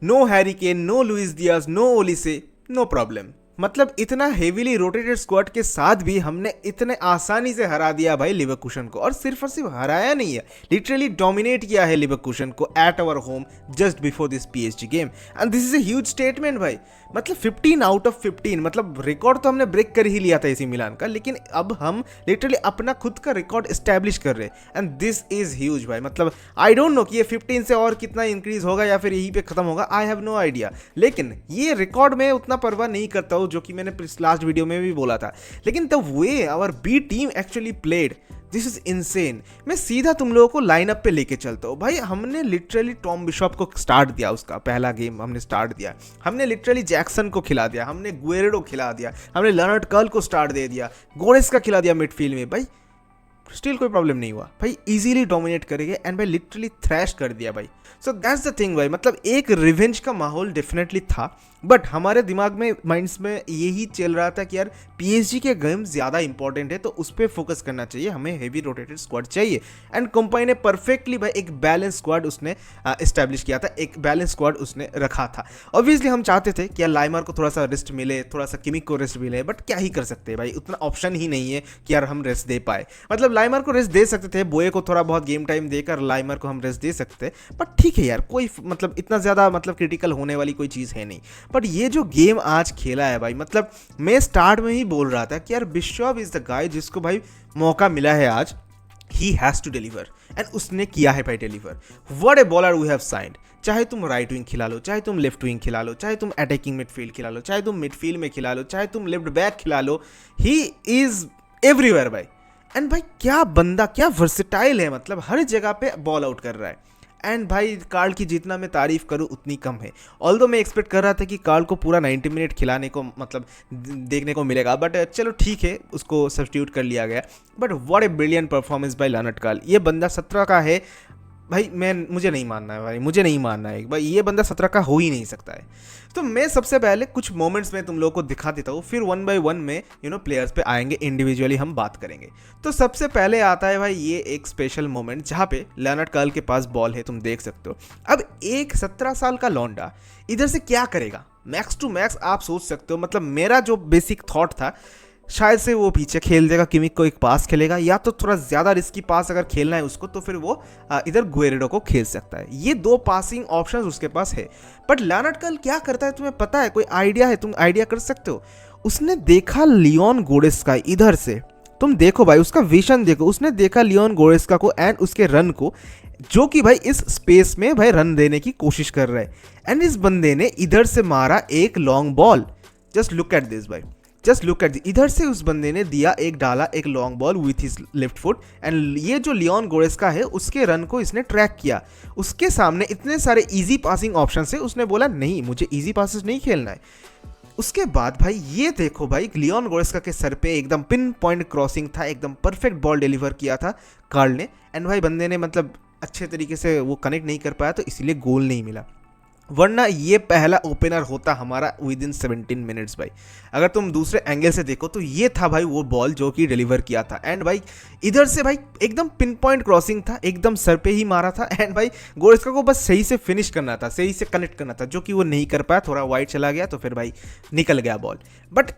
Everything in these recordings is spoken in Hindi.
No Harry Kane, no Luis Diaz, no Olise, no problem. मतलब इतना हेवीली रोटेटेड स्क्वाड के साथ भी हमने इतने आसानी से हरा दिया भाई लिवरकूसन को, और सिर्फ हराया नहीं है, लिटरली डोमिनेट किया है लिवरकूसन को at our home just before this PSG game. And this is a huge statement भाई। मतलब 15 आउट ऑफ 15, मतलब रिकॉर्ड तो हमने ब्रेक कर ही लिया था एसी मिलान का, लेकिन अब हम लिटरली अपना खुद का रिकॉर्ड एस्टैब्लिश कर रहे हैं एंड दिस इज ह्यूज भाई। मतलब आई डोंट नो कि ये 15 से और कितना इंक्रीज होगा या फिर यहीं पे खत्म होगा, आई हैव नो आइडिया। लेकिन ये रिकॉर्ड में उतना परवाह नहीं करता हूँ, जो कि मैंने लास्ट वीडियो में भी बोला था। लेकिन the way our B team actually played, this is insane. मैं सीधा तुम लोगों को लाइनअप पे लेके चलता हूँ भाई। हमने लिटरली टॉम बिशॉप को स्टार्ट दिया, उसका पहला गेम हमने स्टार्ट दिया। हमने लिटरली जैक्सन को खिला दिया, हमने गुएरेडो खिला दिया, हमने लर्नर्ड कर्ल को स्टार्ट दे दिया, गोरेस का खिला दिया मिडफील्ड में भाई। स्टिल कोई प्रॉब्लम नहीं हुआ भाई, इजीली डोमिनेट करेंगे एंड भाई लिटरली थ्रैश कर दिया भाई। सो दैट्स द थिंग भाई। मतलब एक रिवेंज का माहौल डेफिनेटली था, बट हमारे दिमाग में, माइंड्स में यही चल रहा था कि यार पीएसजी के गेम ज़्यादा इंपॉर्टेंट है, तो उस पर फोकस करना चाहिए, हमें हेवी रोटेटेड स्क्वाड चाहिए। एंड कंपानी ने परफेक्टली भाई एक बैलेंस स्क्वाड उसने इस्टेब्लिश किया था, एक बैलेंस स्क्वाड उसने रखा था। ऑब्वियसली हम चाहते थे कि यार लाइमर को थोड़ा सा रेस्ट मिले, थोड़ा सा किमिक को रेस्ट मिले, बट क्या ही कर सकते हैं भाई, उतना ऑप्शन ही नहीं है कि यार हम रेस्ट दे पाए। मतलब लाइमर को रेस्ट दे सकते थे, बोए को थोड़ा बहुत गेम टाइम देकर लाइमर को हम रेस्ट दे सकते, बट ठीक है यार, कोई मतलब इतना ज़्यादा मतलब क्रिटिकल होने वाली कोई चीज़ है नहीं। बट ये जो गेम आज खेला है भाई, मतलब मैं स्टार्ट में ही बोल रहा था कि यार बिशॉप इज द गाय जिसको भाई मौका मिला है आज, he has to deliver, and उसने किया है भाई deliver. What a baller we have signed. चाहे तुम राइट विंग खिला लो, चाहे तुम लेफ्ट विंग खिला लो, चाहे तुम अटैकिंग मिडफील्ड खिला लो, चाहे तुम मिडफील्ड में खिला लो, चाहे तुम लेफ्ट बैक खिला लो, ही इज एवरीवेयर भाई। एंड भाई क्या बंदा, क्या वर्सेटाइल है, मतलब हर जगह पे बॉल आउट कर रहा है। एंड भाई कार्ल की जितना मैं तारीफ करूँ उतनी कम है। ऑल्दो मैं एक्सपेक्ट कर रहा था कि कार्ल को पूरा 90 मिनट खिलाने को मतलब देखने को मिलेगा, बट चलो ठीक है, उसको सब्स्टिट्यूट कर लिया गया। But what a brilliant performance by Lennart Karl. ये बंदा 17 का है भाई, मुझे नहीं मानना है भाई, मुझे नहीं मानना है भाई, ये बंदा 17 का हो ही नहीं सकता है। तो मैं सबसे पहले कुछ मोमेंट्स में तुम लोगों को दिखा देता हूँ, फिर 1 by 1 में प्लेयर्स पे आएंगे, इंडिविजुअली हम बात करेंगे। तो सबसे पहले आता है भाई ये एक स्पेशल मोमेंट जहाँ पे लर्नर्ड कर्ल के पास बॉल है, तुम देख सकते हो। अब एक 17 साल का लौंडा इधर से क्या करेगा, मैक्स टू मैक्स आप सोच सकते हो। मतलब मेरा जो बेसिक थॉट था, शायद से वो पीछे खेल देगा, किमिक को एक पास खेलेगा, या तो थोड़ा ज़्यादा रिस्की पास अगर खेलना है उसको तो फिर वो इधर गुएरेडो को खेल सकता है। ये 2 पासिंग ऑप्शंस उसके पास है। बट लर्नर्ड कर्ल क्या करता है तुम्हें पता है, कोई आइडिया है, तुम आइडिया कर सकते हो। उसने देखा लियोन गोरेस्का इधर से, तुम देखो भाई उसका विजन देखो, उसने देखा लियोन गोरेस्का को एंड उसके रन को, जो कि भाई इस स्पेस में भाई रन देने की कोशिश कर रहा है। एंड इस बंदे ने इधर से मारा एक long ball, just look at this भाई, जस्ट लुक एट, इधर से उस बंदे ने दिया एक डाला एक long ball with his left foot, and ये जो लियोन गोरेस्का है उसके रन को इसने ट्रैक किया। उसके सामने इतने सारे इजी पासिंग ऑप्शन है, उसने बोला नहीं मुझे इजी पासेस नहीं खेलना है। उसके बाद भाई ये देखो भाई, लियोन गोरेस्का के सर पे एकदम पिन पॉइंट क्रॉसिंग था, एकदम परफेक्ट बॉल डिलीवर किया था कार्ल ने, एंड भाई बंदे ने मतलब अच्छे तरीके से वो कनेक्ट नहीं कर पाया, तो इसलिए गोल नहीं मिला। वरना ये पहला ओपनर होता हमारा विद इन 17 मिनट्स भाई। अगर तुम दूसरे एंगल से देखो तो ये था भाई वो बॉल जो कि डिलीवर किया था, एंड भाई इधर से भाई एकदम पिन पॉइंट क्रॉसिंग था, एकदम सर पे ही मारा था, एंड भाई गोरेस्का को बस सही से फिनिश करना था, सही से कनेक्ट करना था, जो कि वो नहीं कर पाया, थोड़ा वाइड चला गया, तो फिर भाई निकल गया ball. But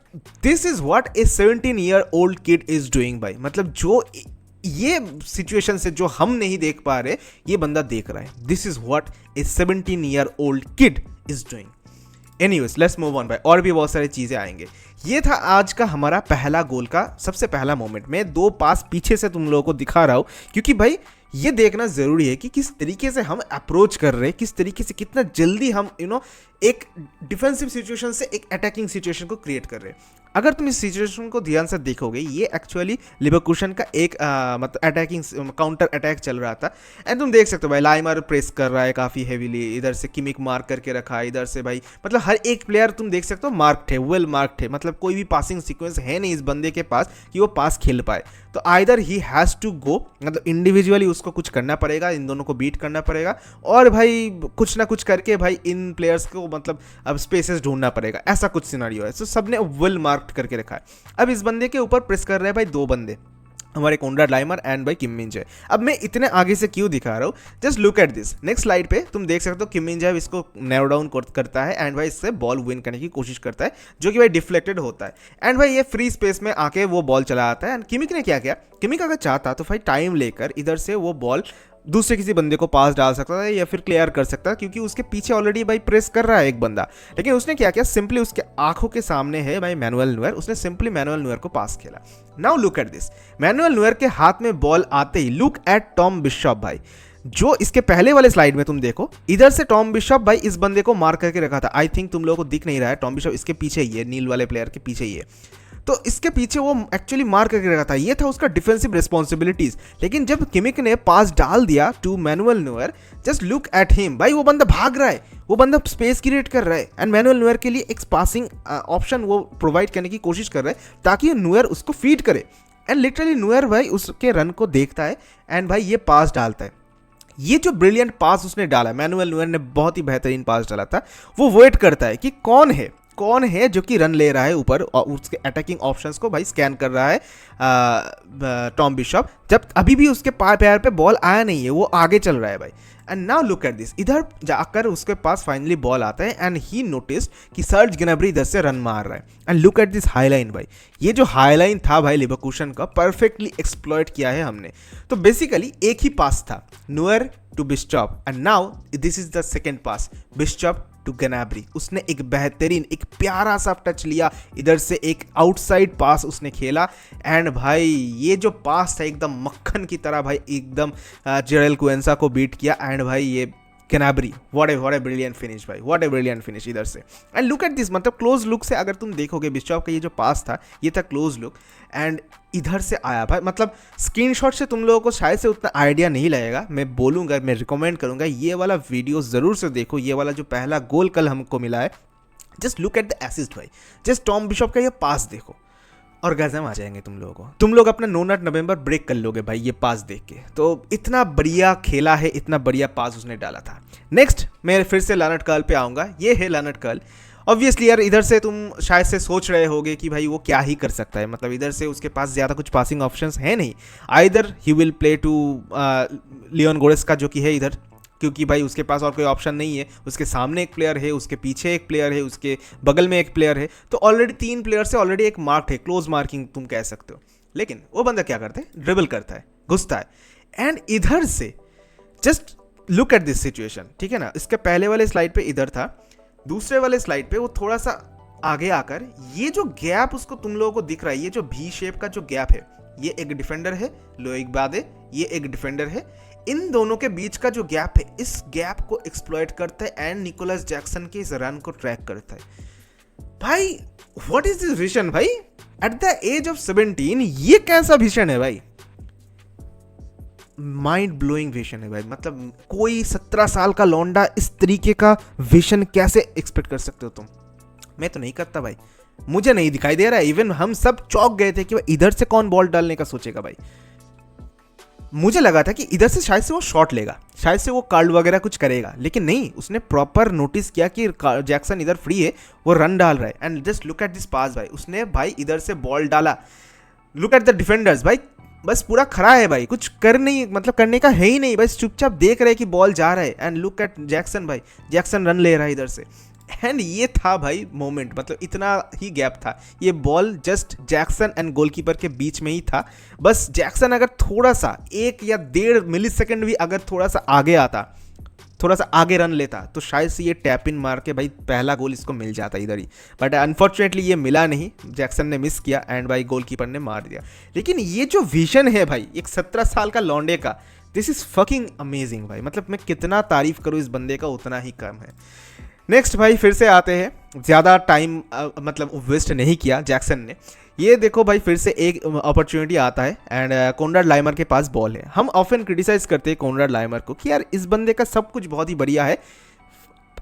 this is what A 17-year-old kid is doing भाई। मतलब जो ये सिचुएशन से जो हम नहीं देख पा रहे, ये बंदा देख रहा है। This is what A 17-year-old kid is doing. Anyways let's move on भाई, और भी बहुत सारी चीजें आएंगे। ये था आज का हमारा पहला गोल का सबसे पहला मोमेंट। मैं 2 पास पीछे से तुम लोगों को दिखा रहा हूं, क्योंकि भाई ये देखना जरूरी है कि किस तरीके से हम अप्रोच कर रहे हैं, किस तरीके से कितना जल्दी हम एक डिफेंसिव सिचुएशन से एक अटैकिंग सिचुएशन को क्रिएट कर रहे हैं। अगर तुम इस सिचुएशन को ध्यान से देखोगे, ये एक्चुअली लिवरकूसन का एक मतलब अटैकिंग काउंटर अटैक चल रहा था, एंड तुम देख सकते हो भाई लाइमर प्रेस कर रहा है काफ़ी हेवीली, इधर से किमिक मार्क करके रखा है, इधर से भाई मतलब हर एक प्लेयर तुम देख सकते हो मार्क्ड है, वेल मार्क्ड है। मतलब कोई भी पासिंग सीक्वेंस है नहीं इस बंदे के पास कि वो पास खेल पाए। तो either he has to go, मतलब इंडिविजुअली उसको कुछ करना पड़ेगा, इन दोनों को बीट करना पड़ेगा, और भाई कुछ ना कुछ करके भाई इन प्लेयर्स को मतलब अब स्पेसेस ढूंढना पड़ेगा, ऐसा कुछ सिनारियो है। सो सबने वेल मार्क्ड करके रखा है। अब इस बंदे के ऊपर प्रेस कर रहे हैं भाई 2 बंदे, हमारे कोनराड लाइमर एंड भाई किम मिन जे। अब मैं इतने आगे से क्यों दिखा रहा हूँ, just look at this. Next slide पे तुम देख सकते हो किम मिन जे इसको नैरो डाउन करता है एंड भाई इससे बॉल विन करने की कोशिश करता है, जो कि भाई डिफ्लेक्टेड होता है एंड भाई ये फ्री स्पेस में आके वो बॉल चला आता है। एंड किमिक ने क्या किया, किमिक अगर चाहता तो भाई टाइम लेकर इधर से वो बॉल दूसरे किसी बंदे को पास डाल सकता था या फिर क्लियर कर सकता था, क्योंकि उसके पीछे ऑलरेडी भाई प्रेस कर रहा है एक बंदा। लेकिन उसने क्या किया, सिंपली उसके आंखों के सामने है भाई मैनुअल न्यूअर, उसने सिंपली मैनुअल न्यूअर को पास खेला। Now look at this, manual newer के हाथ में बॉल आते ही लुक एट टॉम बिशॉप भाई, जो इसके पहले वाले स्लाइड में तुम देखो, इधर से टॉम बिशॉप भाई इस बंदे को मार करके रखा था। आई थिंक तुम लोगों को दिख नहीं रहा है, टॉम बिशॉप इसके पीछे ही है, नील वाले प्लेयर के पीछे ही है। तो इसके पीछे वो एक्चुअली मार करके रखा था, ये था उसका डिफेंसिव रिस्पॉन्सिबिलिटीज। लेकिन जब किमिक ने पास डाल दिया to Manuel Neuer, just look at him भाई, वो बंदा भाग रहा है, वो बंदा स्पेस क्रिएट कर रहा है एंड मैनुअल न्यूअर के लिए एक पासिंग ऑप्शन वो प्रोवाइड करने की कोशिश कर रहा है ताकि न्यूअर उसको फीड करे। एंड लिटरली न्यूअर भाई उसके रन को देखता है एंड भाई ये पास डालता है। ये जो ब्रिलियंट पास उसने डाला, मैनुअल न्यूअर ने बहुत ही बेहतरीन पास डाला था। वो वेट करता है कि कौन है जो कि रन ले रहा है ऊपर, और उसके अटैकिंग ऑप्शंस को भाई स्कैन कर रहा है टॉम बिशॉप, जब अभी भी उसके पैर पे बॉल आया नहीं है, वो आगे चल रहा है भाई। And now look at this, इधर जाकर उसके पास फाइनली बॉल आता है एंड ही नोटिस्ड कि सर्ज ग्नैब्री इधर से रन मार रहा है। And look at this highline भाई, ये जो हाईलाइन था भाई लेवरकुसन का, परफेक्टली एक्सप्लॉइट किया है हमने। तो बेसिकली एक ही पास था, Neuer to Bischof, and now this is the second pass, Bischof to Gnabry. उसने एक बेहतरीन, एक प्यारा सा टच लिया, इधर से एक आउटसाइड पास उसने खेला एंड भाई ये जो पास था एकदम मक्खन की तरह भाई, एकदम जेरेल क्वेंसा को बीट किया एंड भाई ये ग्नैब्री, व्हाट ए ब्रिलियंट फिनिश भाई, व्हाट ए ब्रिलियंट फिनिश इधर से। एंड लुक एट दिस, मतलब क्लोज लुक से अगर तुम देखोगे बिशॉप का ये जो पास था, ये था क्लोज लुक एंड इधर से आया भाई। मतलब स्क्रीनशॉट से तुम लोगों को शायद से उतना आइडिया नहीं लगेगा, मैं बोलूँगा, मैं रिकमेंड करूँगा ये वाला वीडियो ज़रूर से देखो। ये वाला जो पहला गोल कल हमको मिला है, just look at the assist भाई, जस्ट टॉम बिशॉप का ये पास देखो और गजब आ जाएंगे तुम लोगों को। तुम लोग अपना नो नट नवंबर ब्रेक कर लोगे भाई ये पास देख के। तो इतना बढ़िया खेला है, इतना बढ़िया पास उसने डाला था। नेक्स्ट मैं फिर से लानट कर्ल पे आऊँगा, ये है लानट कर्ल। ऑब्वियसली यार इधर से तुम शायद से सोच रहे होगे कि भाई वो क्या ही कर सकता है, मतलब इधर से उसके पास ज़्यादा कुछ पासिंग ऑप्शंस है नहीं। Either he will play to Leon Goretzka जो कि है इधर, क्योंकि भाई उसके पास और कोई ऑप्शन नहीं है, उसके सामने एक प्लेयर है, उसके पीछे एक प्लेयर है, उसके बगल में एक प्लेयर है, तो ऑलरेडी 3 प्लेयर से ऑलरेडी एक मार्क है, क्लोज मार्किंग तुम कह सकते हो। लेकिन वो बंदा क्या करता है, ड्रिबल करता है, घुसता है एंड इधर से just look at this situation, ठीक है ना। इसके पहले वाले स्लाइड पे इधर था, दूसरे वाले स्लाइड पे वो थोड़ा सा आगे आकर ये जो गैप उसको तुम लोगों को दिख रहा है, ये जो भी शेप का जो गैप है, ये एक डिफेंडर है, लोइक बादे, ये एक डिफेंडर है, इन दोनों के बीच का जो गैप है, इस गैप को एक्सप्लॉइट करता है एंड निकोलस जैक्सन के इस रन को ट्रैक करता है। भाई व्हाट इज दिस विजन भाई, एट द एज ऑफ 17 ये कैसा विजन है भाई, माइंड ब्लोइंग विजन है भाई। मतलब कोई 17 साल का लौंडा इस तरीके का विजन कैसे एक्सपेक्ट कर सकते हो तुम? मैं तो नहीं करता भाई, मुझे नहीं दिखाई दे रहा है। इवन हम सब चौंक गए थे कि इधर से कौन बॉल डालने का सोचेगा भाई। मुझे लगा था कि इधर से शायद से वो शॉट लेगा, शायद से वो कार्ड वगैरह कुछ करेगा, लेकिन नहीं, उसने प्रॉपर नोटिस किया कि जैक्सन इधर फ्री है, वो रन डाल रहा है and just look at this pass भाई, उसने भाई इधर से बॉल डाला। लुक एट द डिफेंडर्स भाई, बस पूरा खड़ा है भाई, कुछ कर नहीं, मतलब करने का है ही नहीं, बस चुपचाप देख रहे हैं कि बॉल जा रहा है। एंड लुक एट जैक्सन भाई, जैक्सन रन ले रहा है इधर से एंड ये था भाई मोमेंट, मतलब इतना ही गैप था, ये ball just Jackson and goalkeeper के बीच में ही था। बस जैक्सन अगर थोड़ा सा 1 या 1.5 मिलीसेकंड भी अगर थोड़ा सा आगे आता, थोड़ा सा आगे रन लेता, तो शायद से ये टैप इन मार के भाई पहला गोल इसको मिल जाता इधर ही। बट अनफॉर्चुनेटली ये मिला नहीं, जैक्सन ने मिस किया एंड भाई गोलकीपर ने मार दिया। लेकिन ये जो विजन है भाई एक 17 साल का लौंडे का, दिस इज़ फकिंग अमेजिंग भाई। मतलब मैं कितना तारीफ करूँ इस बंदे का उतना ही कम है। नेक्स्ट भाई फिर से आते हैं, ज़्यादा टाइम मतलब वेस्ट नहीं किया जैक्सन ने। ये देखो भाई फिर से एक अपॉर्चुनिटी आता है एंड कोनराड लाइमर के पास बॉल है। हम ऑफन क्रिटिसाइज करते हैं कोनराड लाइमर को कि यार इस बंदे का सब कुछ बहुत ही बढ़िया है,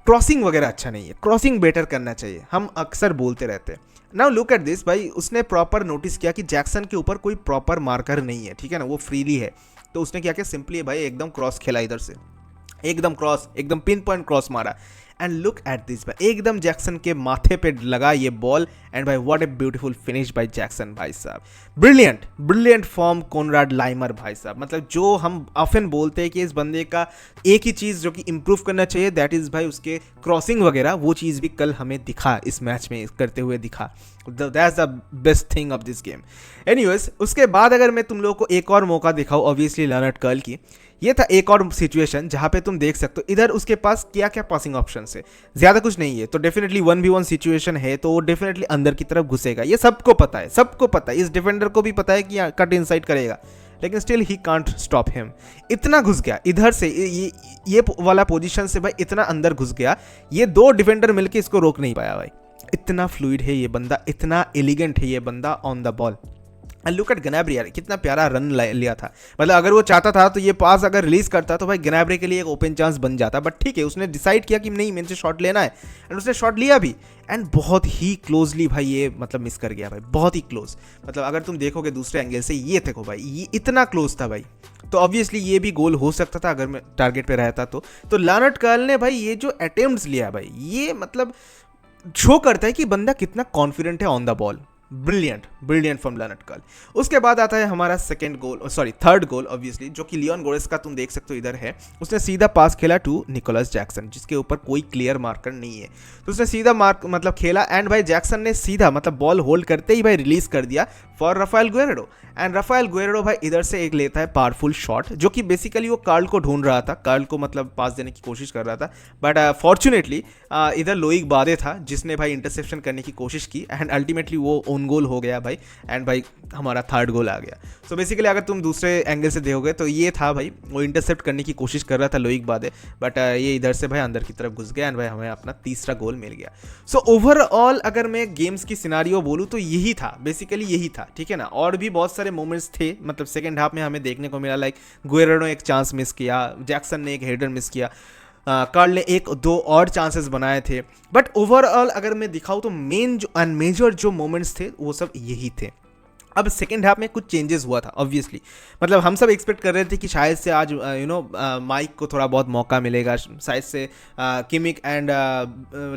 क्रॉसिंग वगैरह अच्छा नहीं है, क्रॉसिंग बेटर करना चाहिए, हम अक्सर बोलते रहते हैं। नाउ लुक एट दिस भाई, उसने प्रॉपर नोटिस किया कि जैक्सन के ऊपर कोई प्रॉपर मार्कर नहीं है, ठीक है ना, वो फ्रीली है। तो उसने क्या किया, सिंपली भाई एकदम क्रॉस खेला, इधर से एकदम क्रॉस, एकदम पिन पॉइंट क्रॉस मारा एंड लुक एट दिस भाई, एकदम जैक्सन के माथे पे लगा ये बॉल एंड भाई what a beautiful finish by Jackson भाई साहब। Brilliant brilliant form Konrad Laimer भाई साहब। मतलब जो हम ऑफन बोलते हैं कि इस बंदे का एक ही चीज़ जो कि इंप्रूव करना चाहिए, दैट इज़ भाई उसके क्रॉसिंग वगैरह, वो चीज़ भी कल हमें दिखा, इस मैच में करते हुए दिखा। That's the best thing of this game. Anyways, उसके बाद अगर मैं तुम लोगों को एक और मौका दिखाऊँ ऑब्वियसली लर्नट कर्ल की, ये था एक और सिचुएशन जहाँ पे तुम देख सकते हो इधर उसके पास क्या क्या पासिंग ऑप्शन है, ज़्यादा कुछ नहीं है। तो डेफिनेटली 1v1 सिचुएशन है तो वो डेफिनेटली अंदर की तरफ घुसेगा, ये सबको पता है, सबको पता है, इस डिफेंडर को भी पता है कि कट इनसाइड करेगा, लेकिन still he can't stop him. इतना घुस गया इधर से, ये वाला पोजीशन से भाई इतना अंदर घुस गया, ये दो डिफेंडर मिलके इसको रोक नहीं पाया भाई। इतना फ्लूइड है ये बंदा, इतना एलिगेंट है ये बंदा on the ball. Look at Gnabry यार, कितना प्यारा रन लिया था। मतलब अगर वो चाहता था तो ये पास अगर रिलीज करता तो भाई ग्नैब्री के लिए एक ओपन चांस बन जाता, बट ठीक है उसने डिसाइड किया कि नहीं, मेरे से शॉट लेना है, एंड उसने शॉट लिया भी, एंड बहुत ही क्लोजली भाई ये मतलब मिस कर गया भाई, बहुत ही क्लोज। मतलब अगर तुम देखोगे दूसरे एंगल से, ये देखो भाई ये इतना क्लोज था भाई, तो ऑब्वियसली ये भी गोल हो सकता था अगर मैं टारगेट पे रहता तो लर्नट कर्ल ने भाई ये जो अटेम्प्ट्स लिया भाई, ये मतलब शो करता है कि बंदा कितना कॉन्फिडेंट है on the ball. Brilliant brilliant from Lennart Karl. उसके बाद आता है हमारा थर्ड गोल ऑब्वियसली, जो कि लियोन गोरेस्का तुम देख सकते हो इधर है। उसने सीधा पास खेला टू निकोलस जैक्सन, जिसके ऊपर कोई क्लियर मार्कर नहीं है, तो उसने सीधा मतलब खेला, एंड भाई जैक्सन ने सीधा मतलब बॉल होल्ड करते ही भाई रिलीज कर दिया फॉर राफेल गुएरेडो। एंड राफेल गुएरेडो भाई इधर से एक लेता है पावरफुल शॉट, जो कि बेसिकली वो कार्ल को ढूंढ रहा था, कार्ल को मतलब पास देने की कोशिश कर रहा था, बट फॉर्चुनेटली इधर लोइक बादे था जिसने भाई इंटरसेप्शन करने की कोशिश की, एंड अल्टीमेटली वो ओन गोल हो गया भाई, एंड भाई हमारा थर्ड गोल आ गया। सो बेसिकली अगर तुम दूसरे एंगल से देखोगे तो ये था भाई, वो इंटरसेप्ट करने की कोशिश कर रहा था लोइक बादे, बट ये इधर से भाई अंदर की तरफ घुस गया, एंड भाई हमें अपना तीसरा गोल मिल गया। सो ओवरऑल अगर मैं गेम्स की सिनारियो बोलूँ तो यही था, बेसिकली यही था, ठीक है ना। और भी बहुत सारे मोमेंट्स थे, मतलब सेकेंड हाफ में हमें देखने को मिला, लाइक गुएरेडो ने एक चांस मिस किया, जैक्सन ने एक हेडर मिस किया, कार्ल ने एक दो और चांसेस बनाए थे, बट ओवरऑल अगर मैं दिखाऊँ तो मेजर जो मोमेंट्स थे वो सब यही थे। अब सेकेंड हाफ में कुछ चेंजेस हुआ था ऑब्वियसली, मतलब हम सब एक्सपेक्ट कर रहे थे कि शायद से आज माइक को थोड़ा बहुत मौका मिलेगा, शायद से किमिक एंड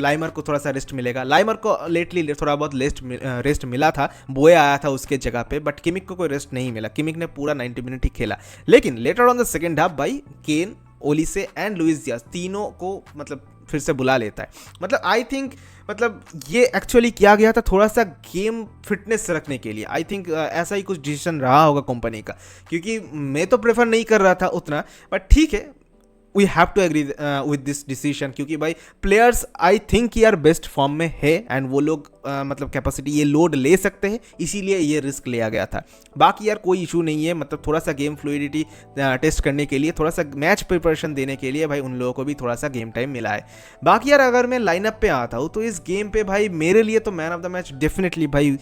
लाइमर को थोड़ा सा रेस्ट मिलेगा। लाइमर को लेटली थोड़ा बहुत रेस्ट मिला था, बोए आया था उसके जगह पे, बट किमिक को कोई रेस्ट नहीं मिला, किमिक ने पूरा 90 मिनट ही खेला। लेकिन later on the second half भाई केन, ओलिसे एंड लुइस डियाज तीनों को मतलब फिर से बुला लेता है। मतलब आई थिंक मतलब ये एक्चुअली किया गया था थोड़ा सा गेम फिटनेस रखने के लिए, आई थिंक ऐसा ही कुछ डिसीजन रहा होगा कंपनी का, क्योंकि मैं तो प्रेफर नहीं कर रहा था उतना, बट ठीक है we have to agree with this decision, क्योंकि भाई प्लेयर्स आई थिंक यार बेस्ट फॉर्म में है, एंड वो लोग मतलब कैपेसिटी ये लोड ले सकते हैं, इसीलिए ये रिस्क लिया गया था। बाकी यार कोई इशू नहीं है, मतलब थोड़ा सा गेम फ्लूइडिटी टेस्ट करने के लिए, थोड़ा सा मैच प्रिपरेशन देने के लिए भाई उन लोगों को भी थोड़ा सा गेम टाइम मिला है। बाकी यार अगर मैं लाइनअप पे आता हूँ तो इस गेम पे भाई मेरे लिए तो man of the match definitely भाई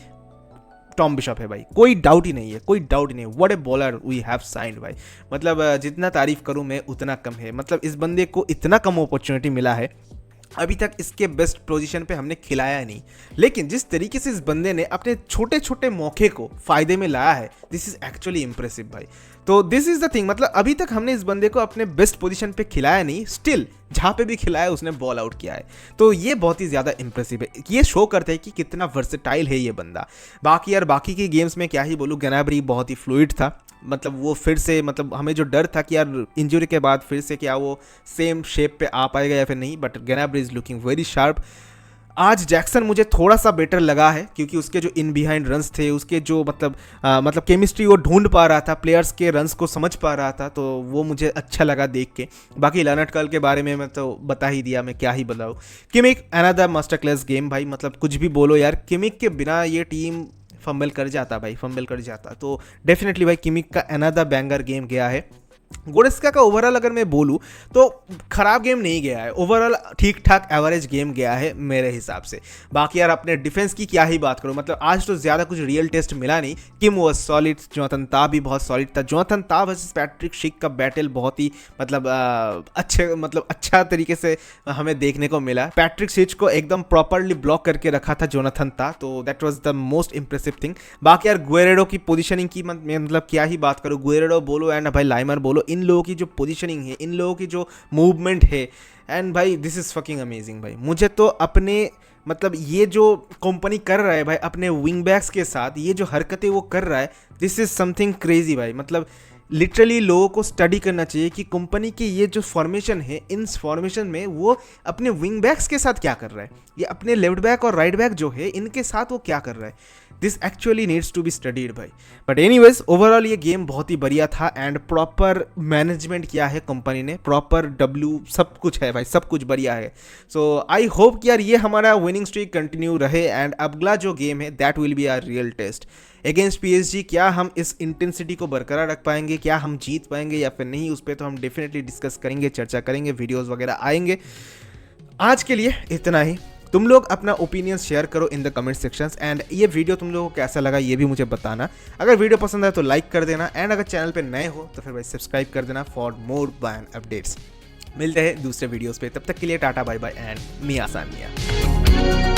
टॉम बिशप है भाई, कोई डाउट ही नहीं है, कोई डाउट ही नहीं है। What a baller we have signed भाई, मतलब जितना तारीफ करूं मैं उतना कम है। मतलब इस बंदे को इतना कम अपॉर्चुनिटी मिला है, अभी तक इसके बेस्ट पोजीशन पे हमने खिलाया नहीं, लेकिन जिस तरीके से इस बंदे ने अपने छोटे छोटे मौके को फायदे में लाया है, दिस इज एक्चुअली इंप्रेसिव भाई। तो दिस इज द थिंग, मतलब अभी तक हमने इस बंदे को अपने बेस्ट पोजीशन पे खिलाया नहीं, स्टिल जहाँ पे भी खिलाया उसने बॉल आउट किया है, तो ये बहुत ही ज़्यादा इंप्रेसिव है। ये शो करते हैं कि कितना वर्सेटाइल है ये बंदा। बाकी यार बाकी के गेम्स में क्या ही बोलूँ, ग्नैब्री बहुत ही फ्लूइड था, मतलब वो फिर से मतलब हमें जो डर था कि यार इंजरी के बाद फिर से क्या वो सेम शेप पे आ पाएगा या फिर नहीं, but Gnabry is looking very sharp. आज जैक्सन मुझे थोड़ा सा बेटर लगा है, क्योंकि उसके जो इन बिहाइंड रन्स थे, उसके जो मतलब केमिस्ट्री वो ढूंढ पा रहा था, प्लेयर्स के रन्स को समझ पा रहा था, तो वो मुझे अच्छा लगा देख के। बाकी लर्नट कर्ल के बारे में मैं तो बता ही दिया, मैं क्या ही बताऊँ। Kimmich another master class game भाई, मतलब कुछ भी बोलो यार, किमिक के बिना ये टीम फंबल कर जाता भाई, फंबल कर जाता। तो डेफिनेटली भाई किमिक का अनदर बैंगर गेम गया है। गोरेस्का का ओवरऑल अगर मैं बोलूँ तो खराब गेम नहीं गया है, ओवरऑल ठीक ठाक एवरेज गेम गया है मेरे हिसाब से। बाकी यार अपने डिफेंस की क्या ही बात करूँ, मतलब आज तो ज़्यादा कुछ रियल टेस्ट मिला नहीं। किम वॉज सॉलिड, जोनाथन ताह भी बहुत सॉलिड था। जोनाथन ताह वर्सेस पैट्रिक शिक का बैटल बहुत ही मतलब अच्छा तरीके से हमें देखने को मिला। पैट्रिक शिक को एकदम प्रॉपरली ब्लॉक करके रखा था जोनाथन ताह, तो that was the most impressive thing. बाकी यार गुएरेडो की पोजीशनिंग की मतलब क्या ही बात करूँ, गुएरेडो बोलो एंड भाई लाइमर बोलो, लो, इन लोगों की जो पोजीशनिंग है, इन लोगों की जो मूवमेंट है, एंड भाई दिस इज़ फकिंग अमेजिंग भाई। मुझे तो अपने मतलब ये जो कंपनी कर रहा है भाई अपने विंग बैक्स के साथ, ये जो हरकतें वो कर रहा है, दिस इज़ समथिंग क्रेजी भाई। मतलब लिटरली लोगों को स्टडी करना चाहिए कि कंपनी की ये जो फॉर्मेशन है, इन फॉर्मेशन में वो अपने विंग बैक्स के साथ क्या कर रहा है, ये अपने लेफ्ट बैक और राइट बैक जो है इनके साथ वो क्या कर रहा है। This actually needs to be studied भाई। बट एनीवेज ओवरऑल ये गेम बहुत ही बढ़िया था एंड प्रॉपर मैनेजमेंट किया है कंपनी ने, प्रॉपर डब्ल्यू सब कुछ है भाई, सब कुछ बढ़िया है। सो आई होप कि यार ये हमारा विनिंग स्ट्रीक कंटिन्यू रहे एंड अगला जो गेम है that will be our real test against PSG। क्या हम इस इंटेंसिटी को बरकरार रख पाएंगे, क्या हम जीत पाएंगे या फिर नहीं, उस पर तो हम डेफिनेटली डिस्कस करेंगे, चर्चा करेंगे, वीडियोस वगैरह आएंगे। आज के लिए इतना ही। तुम लोग अपना ओपिनियन शेयर करो in the comment sections and ये वीडियो तुम लोगों को कैसा लगा ये भी मुझे बताना। अगर वीडियो पसंद आए तो लाइक कर देना एंड अगर चैनल पे नए हो तो फिर भाई सब्सक्राइब कर देना फॉर मोर बैन अपडेट्स। मिलते हैं दूसरे वीडियोस पे, तब तक के लिए tata bye bye and Miyan Sania.